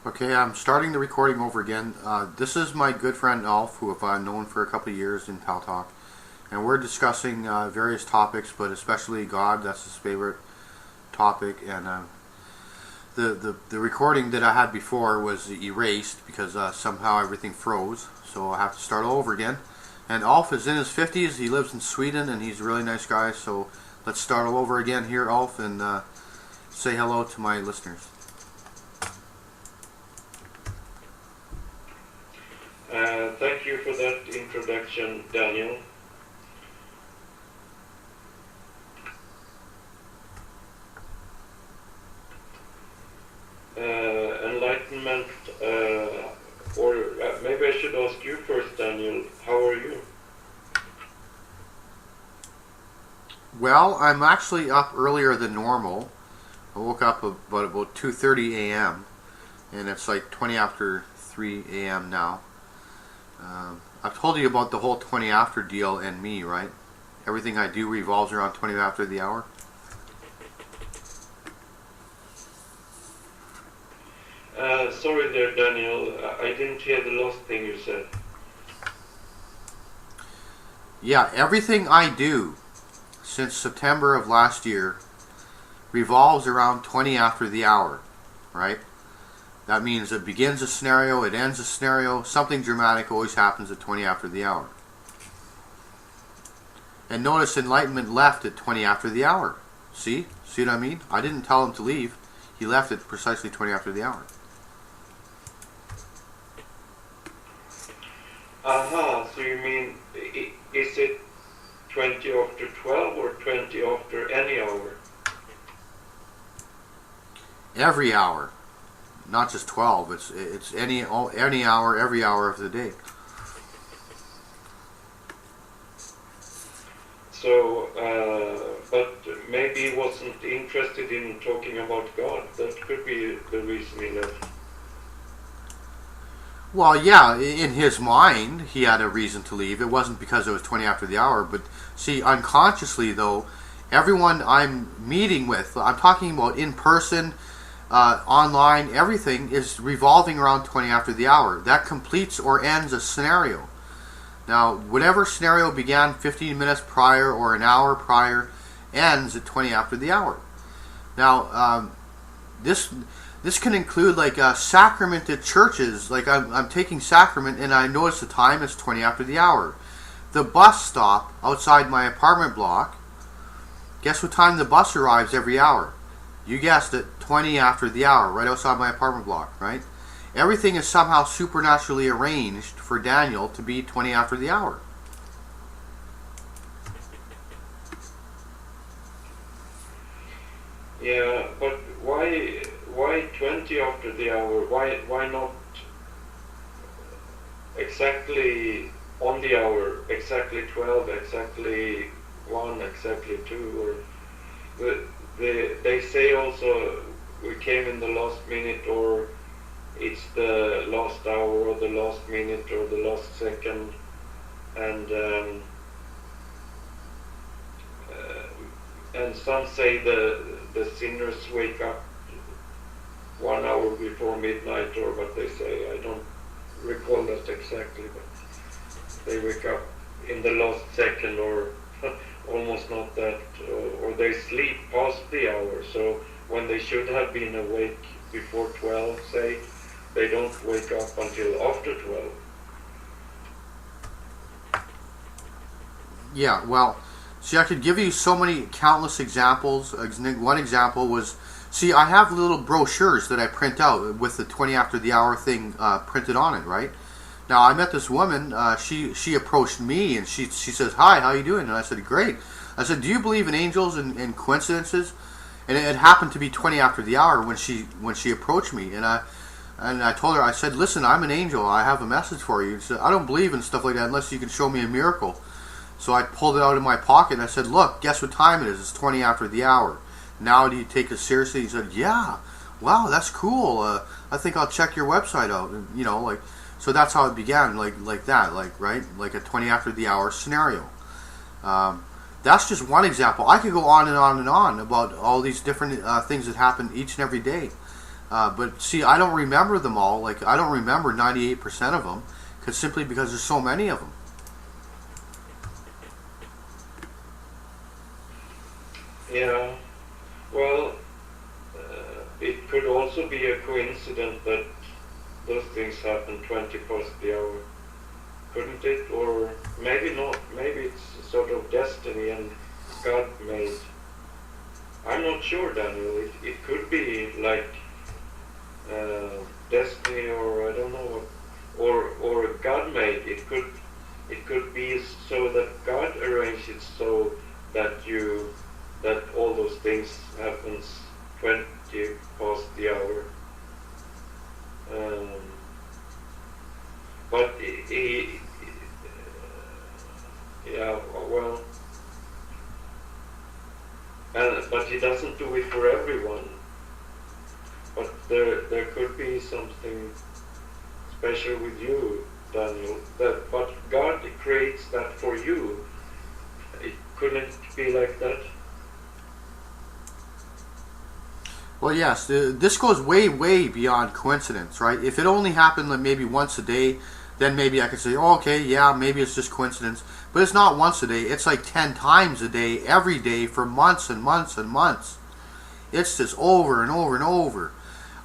Okay, I'm starting the recording over again. This is my good friend Ulf, who I've known for a couple of years in Pal Talk, and we're discussing various topics, but especially God. That's his favorite topic. And the recording that I had before was erased because somehow everything froze, so I have to start all over again. And Ulf is in his 50s. He lives in Sweden, and he's a really nice guy. So let's start all over again here, Ulf, and say hello to my listeners. Thank you for that introduction, Daniel. Enlightenment, or maybe I should ask you first, Daniel, how are you? Well, I'm actually up earlier than normal. I woke up about 2:30 a.m. and it's like 20 after 3 a.m. now. I've told you about the whole 20 after deal and me, right? Everything I do revolves around 20 after the hour. Sorry there, Daniel. I didn't hear the last thing you said. Yeah, everything I do since September of last year revolves around 20 after the hour, right? That means it begins a scenario, it ends a scenario. Something dramatic always happens at 20 after the hour. And notice Enlightenment left at 20 after the hour. See? See what I mean? I didn't tell him to leave. He left at precisely 20 after the hour. Aha, so you mean, is it 20 after 12 or 20 after any hour? Every hour. Not just 12. It's any hour, every hour of the day. So, but maybe he wasn't interested in talking about God. That could be the reason he left. Well, yeah, in his mind, he had a reason to leave. It wasn't because it was 20 after the hour. But see, unconsciously, though, everyone I'm meeting with, I'm talking about in person, online, everything is revolving around 20 after the hour. That completes or ends a scenario. Now, whatever scenario began 15 minutes prior or an hour prior ends at 20 after the hour. Now, this can include like sacrament at churches. Like I'm taking sacrament and I notice the time is 20 after the hour. The bus stop outside my apartment block, guess what time the bus arrives every hour? You guessed it, 20 after the hour, right outside my apartment block, right? Everything is somehow supernaturally arranged for Daniel to be 20 after the hour. Yeah, but why 20 after the hour? Why not exactly on the hour, exactly 12, exactly 1, exactly 2, or they say also we came in the last minute, or it's the last hour, or the last minute, or the last second, and some say the sinners wake up 1 hour before midnight, or what they say. I don't recall that exactly, but they wake up in the last second, or almost not that, or they sleep past the hour. So when they should have been awake before 12, say, they don't wake up until after 12. Yeah, well, see, I could give you so many countless examples. One example was, see, I have little brochures that I print out with the 20 after the hour thing printed on it, right? Now, I met this woman, she approached me, and she says, "Hi, how you doing?" And I said, "Great." I said, "Do you believe in angels and coincidences?" And it happened to be 20 after the hour when she approached me, and I told her, I said, "Listen, I'm an angel, I have a message for you." She said, "I don't believe in stuff like that unless you can show me a miracle." So I pulled it out of my pocket, and I said, "Look, guess what time it is? It's 20 after the hour. Now do you take it seriously?" He said, "Yeah, wow, that's cool. I think I'll check your website out." And, like, so that's how it began, like that, right? Like a 20 after the hour scenario. That's just one example. I could go on and on and on about all these different things that happen each and every day. But see, I don't remember them all. Like, I don't remember 98% of them, simply because there's so many of them. Yeah. Well, it could also be a coincidence that those things happen 20 past the hour, couldn't it? Or maybe not. Maybe it's sort of destiny and God made. I'm not sure, Daniel. It could be like destiny, or I don't know, or God made. It could be so that God arranged it so that all those things happens 20 past the hour. Um, but yeah, well, but he doesn't do it for everyone. But there could be something special with you, Daniel. But God creates that for you. It couldn't be like that. Well, yes, this goes way, way beyond coincidence, right? If it only happened like maybe once a day, then maybe I could say, oh, okay, yeah, maybe it's just coincidence. But it's not once a day. It's like 10 times a day, every day, for months and months and months. It's just over and over and over.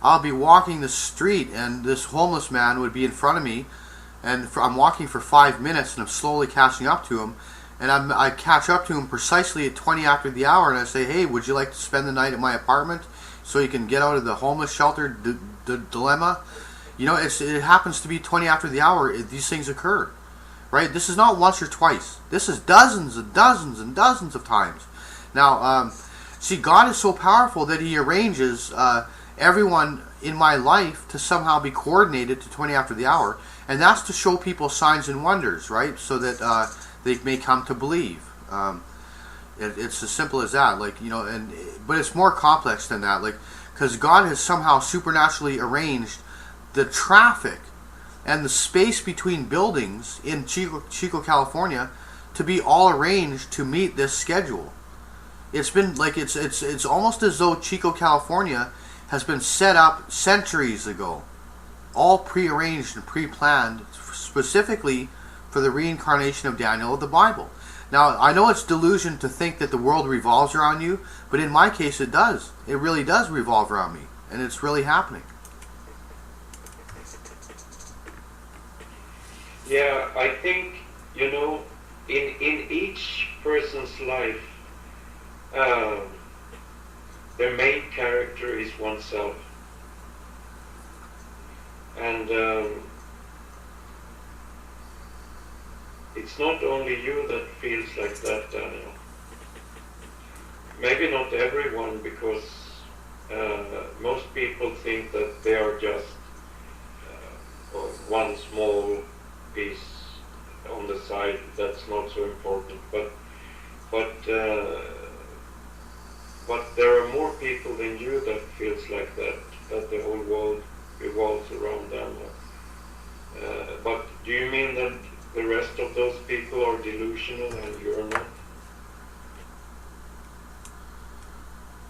I'll be walking the street, and this homeless man would be in front of me, and I'm walking for 5 minutes, and I'm slowly catching up to him. And I catch up to him precisely at 20 after the hour, and I say, hey, would you like to spend the night at my apartment so you can get out of the homeless shelter dilemma? You know, it happens to be 20 after the hour. These things occur, right? This is not once or twice. This is dozens and dozens and dozens of times. Now, see, God is so powerful that He arranges everyone in my life to somehow be coordinated to 20 after the hour, and that's to show people signs and wonders, right? So that they may come to believe. It's as simple as that. Like, you know, but it's more complex than that. Like, because God has somehow supernaturally arranged the traffic and the space between buildings in Chico, California, to be all arranged to meet this schedule. It's been like it's almost as though Chico, California, has been set up centuries ago, all prearranged and pre-planned specifically for the reincarnation of Daniel of the Bible. Now, I know it's delusion to think that the world revolves around you, but in my case it does. It really does revolve around me, and it's really happening. Yeah, I think, you know, in each person's life, their main character is oneself. And it's not only you that feels like that, Daniel. Maybe not everyone, because most people think that they are just one small piece on the side that's not so important. But there are more people than you that feels like that the whole world revolves around them. But do you mean that the rest of those people are delusional and you're not?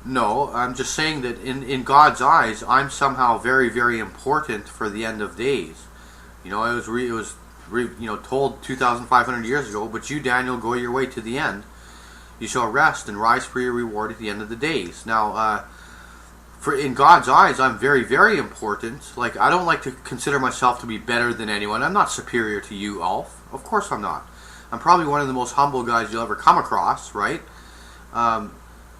No, I'm just saying that in God's eyes, I'm somehow very, very important for the end of days. You know, it was told 2,500 years ago, but you, Daniel, go your way to the end. You shall rest and rise for your reward at the end of the days. Now, in God's eyes, I'm very, very important. Like, I don't like to consider myself to be better than anyone. I'm not superior to you, Ulf. Of course I'm not. I'm probably one of the most humble guys you'll ever come across, right? I'm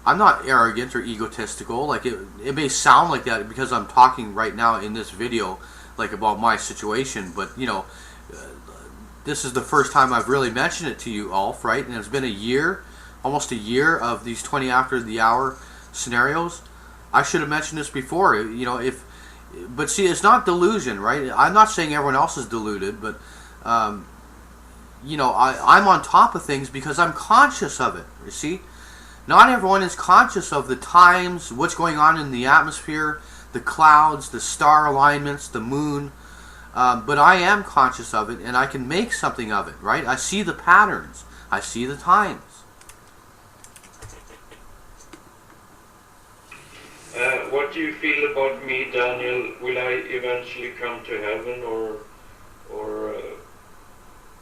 not arrogant or egotistical. Like, it may sound like that because I'm talking right now in this video, like, about my situation, but, you know, this is the first time I've really mentioned it to you, Ulf, right? And it's been a year, almost a year of these 20 after the hour scenarios. I should have mentioned this before, you know, but see, it's not delusion, right? I'm not saying everyone else is deluded, but, you know, I'm on top of things because I'm conscious of it, you see? Not everyone is conscious of the times, what's going on in the atmosphere, the clouds, the star alignments, the moon, but I am conscious of it, and I can make something of it, right? I see the patterns. I see the times. do you feel about me, Daniel? Will I eventually come to heaven, or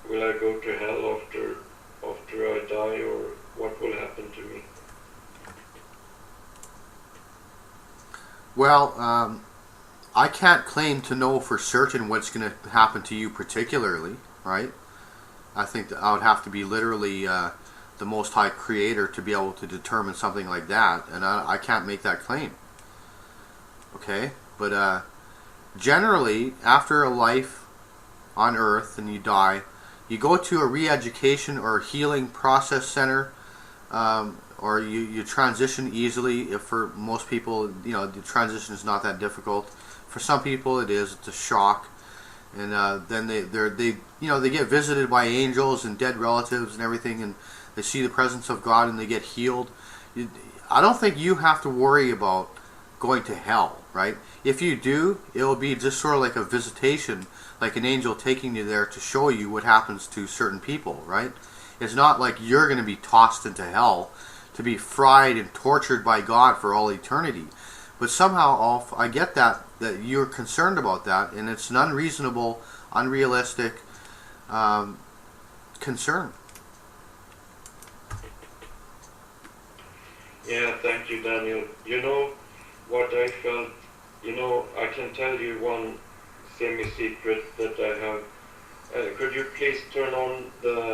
will I go to hell after I die, or what will happen to me? Well, I can't claim to know for certain what's going to happen to you particularly, right? I think that I would have to be literally the Most High Creator to be able to determine something like that, and I can't make that claim. Okay? But generally, after a life on Earth and you die, you go to a re-education or healing process center, or you transition easily. If for most people, the transition is not that difficult. For some people, it is. It's a shock, and then they get visited by angels and dead relatives and everything, and they see the presence of God and they get healed. I don't think you have to worry about going to hell, right? If you do, it will be just sort of like a visitation, like an angel taking you there to show you what happens to certain people, right? It's not like you're going to be tossed into hell to be fried and tortured by God for all eternity. But somehow, I get that you're concerned about that, and it's an unreasonable, unrealistic concern. Yeah, thank you, Daniel. You know what I felt? I can tell you one semi-secret that I have. Could you please turn on the